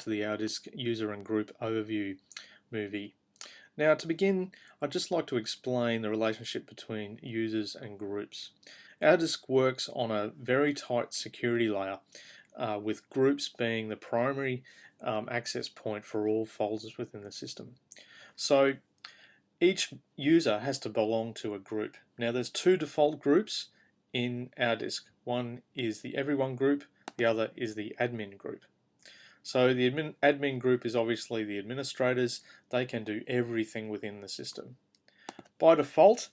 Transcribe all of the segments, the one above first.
to the OurDisk user and group overview movie. Now, to begin, I'd just like to explain the relationship between users and groups. OurDisk works on a very tight security layer, with groups being the primary access point for all folders within the system. So each user has to belong to a group. Now, there's two default groups in OurDisk. One is the everyone group, the other is the admin group. So the admin group is obviously the administrators. They can do everything within the system. By default,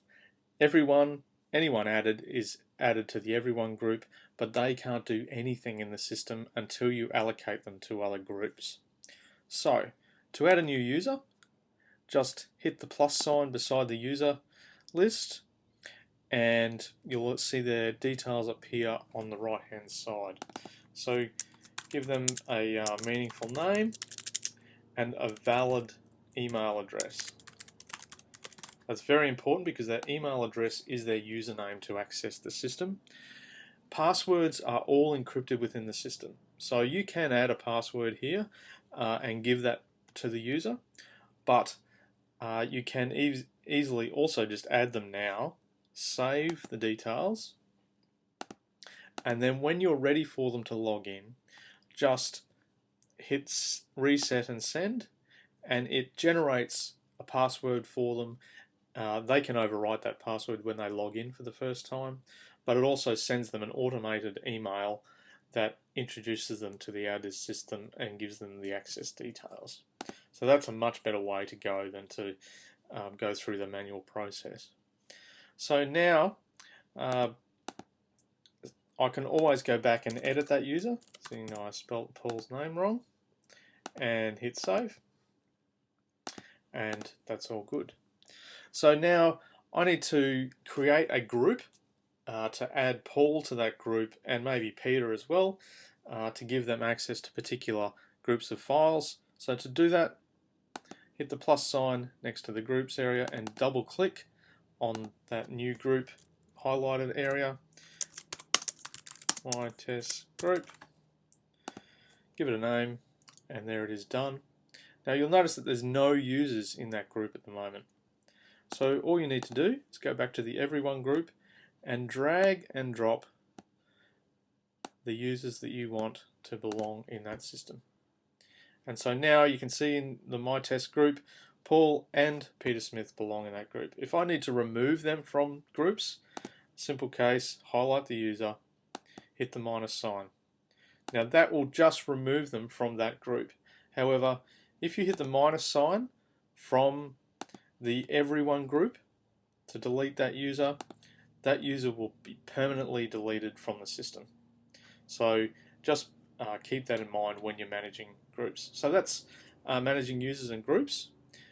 anyone added is added to the everyone group, but they can't do anything in the system until you allocate them to other groups. So to add a new user, just hit the plus sign beside the user list, and you'll see their details appear on the right hand side. So give them a meaningful name and a valid email address. That's very important because that email address is their username to access the system. Passwords are all encrypted within the system. So you can add a password here and give that to the user, but you can easily also just add them now, save the details, and then when you're ready for them to log in, just hit reset and send, and it generates a password for them. They can overwrite that password when they log in for the first time, but it also sends them an automated email that introduces them to the OurDisk system and gives them the access details. So that's a much better way to go than to go through the manual process. So now I can always go back and edit that user. So you know I spelled Paul's name wrong, and hit save, and that's all good. So now I need to create a group to add Paul to that group, and maybe Peter as well, to give them access to particular groups of files. So to do that, hit the plus sign next to the groups area and double click on that new group highlighted area, my test group, give it a name, and there it is done. Now you'll notice that there's no users in that group at the moment. So all you need to do is go back to the everyone group and drag and drop the users that you want to belong in that system. And so now you can see in the My Test group, Paul and Peter Smith belong in that group. If I need to remove them from groups, simple case, highlight the user, hit the minus sign. Now that will just remove them from that group. However, if you hit the minus sign from the everyone group to delete that user will be permanently deleted from the system. So just keep that in mind when you're managing groups. So that's managing users and groups.